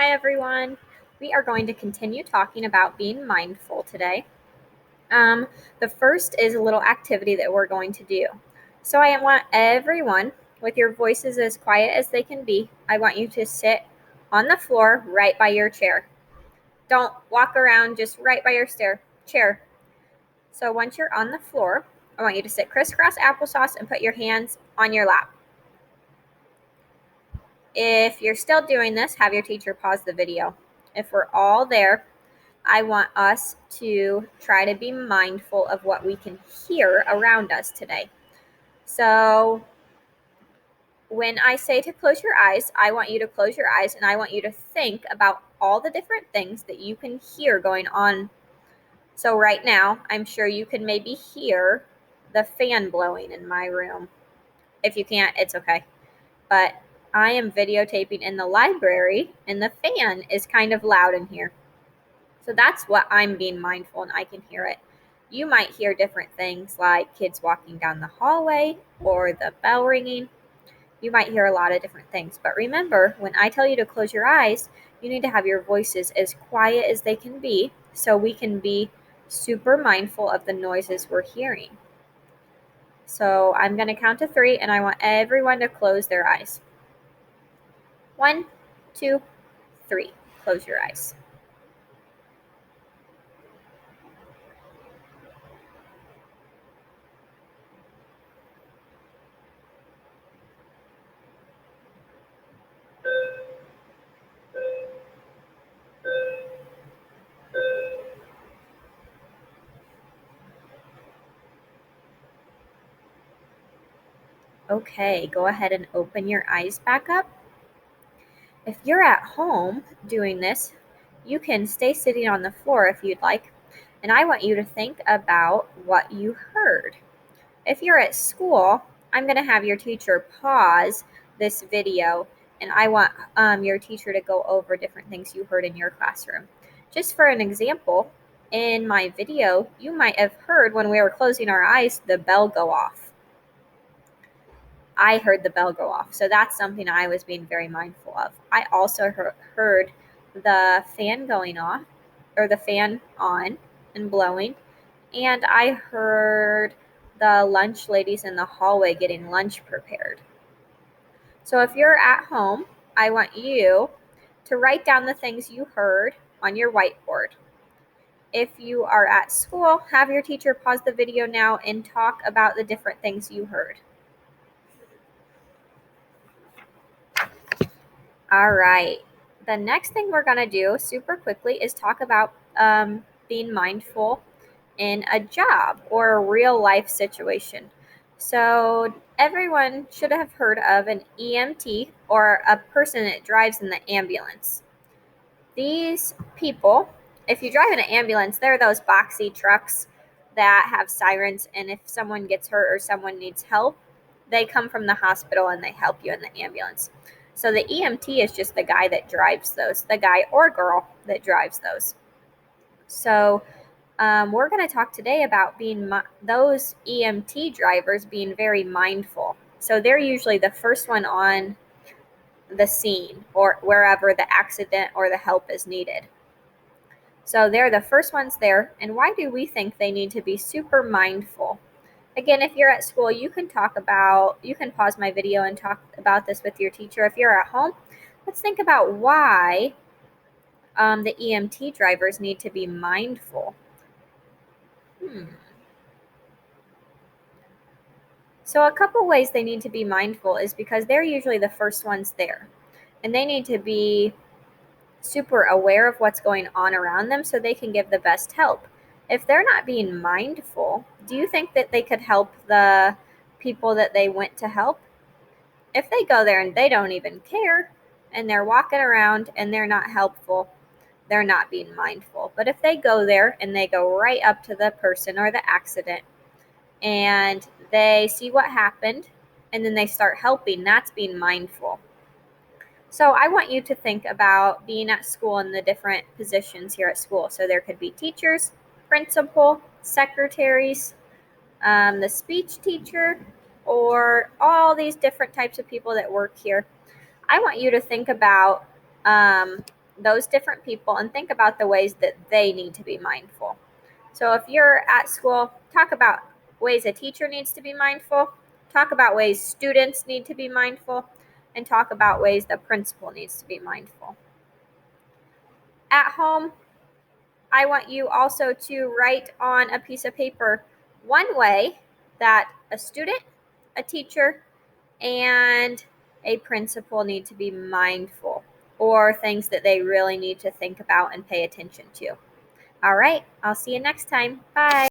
Hi everyone. We are going to continue talking about being mindful today. The first is a little activity that we're going to do. So I want everyone, with your voices as quiet as they can be, I want you to sit on the floor right by your chair. Don't walk around, just right by your chair. So once you're on the floor, I want you to sit crisscross applesauce and put your hands on your lap. If you're still doing this, have your teacher pause the video. If we're all there, I want us to try to be mindful of what we can hear around us today. So when I say to close your eyes, I want you to close your eyes and I want you to think about all the different things that you can hear going on. So right now, I'm sure you can maybe hear the fan blowing in my room. If you can't, it's okay. But I am videotaping in the library and the fan is kind of loud in here. So that's what I'm being mindful and I can hear it. You might hear different things like kids walking down the hallway or the bell ringing. You might hear a lot of different things. But remember, when I tell you to close your eyes, you need to have your voices as quiet as they can be so we can be super mindful of the noises we're hearing. So I'm going to count to 3 and I want everyone to close their eyes. 1, 2, 3. Close your eyes. Okay, go ahead and open your eyes back up. If you're at home doing this, you can stay sitting on the floor if you'd like, and I want you to think about what you heard. If you're at school, I'm going to have your teacher pause this video, and I want your teacher to go over different things you heard in your classroom. Just for an example, in my video, you might have heard when we were closing our eyes, the bell go off. I heard the bell go off. So that's something I was being very mindful of. I also heard the fan going off, or the fan on and blowing. And I heard the lunch ladies in the hallway getting lunch prepared. So if you're at home, I want you to write down the things you heard on your whiteboard. If you are at school, have your teacher pause the video now and talk about the different things you heard. All right. The next thing we're going to do super quickly is talk about being mindful in a job or a real life situation. So, everyone should have heard of an EMT or a person that drives in the ambulance. These people, if you drive in an ambulance, they're those boxy trucks that have sirens, and if someone gets hurt or someone needs help, they come from the hospital and they help you in the ambulance. So the EMT is just the guy that drives those, the guy or girl that drives those. So we're going to talk today about being those EMT drivers being very mindful. So they're usually the first one on the scene or wherever the accident or the help is needed. So they're the first ones there. And why do we think they need to be super mindful? Again, if you're at school, you can pause my video and talk about this with your teacher. If you're at home, let's think about why the EMT drivers need to be mindful. So a couple ways they need to be mindful is because they're usually the first ones there. And they need to be super aware of what's going on around them so they can give the best help. If they're not being mindful, do you think that they could help the people that they went to help? If they go there and they don't even care and they're walking around and they're not helpful, they're not being mindful. But if they go there and they go right up to the person or the accident and they see what happened and then they start helping, that's being mindful. So I want you to think about being at school and the different positions here at school. So there could be teachers, principal, secretaries, the speech teacher, or all these different types of people that work here. I want you to think about those different people and think about the ways that they need to be mindful. So if you're at school, talk about ways a teacher needs to be mindful, talk about ways students need to be mindful, and talk about ways the principal needs to be mindful. At home, I want you also to write on a piece of paper one way that a student, a teacher, and a principal need to be mindful, or things that they really need to think about and pay attention to. All right, I'll see you next time. Bye.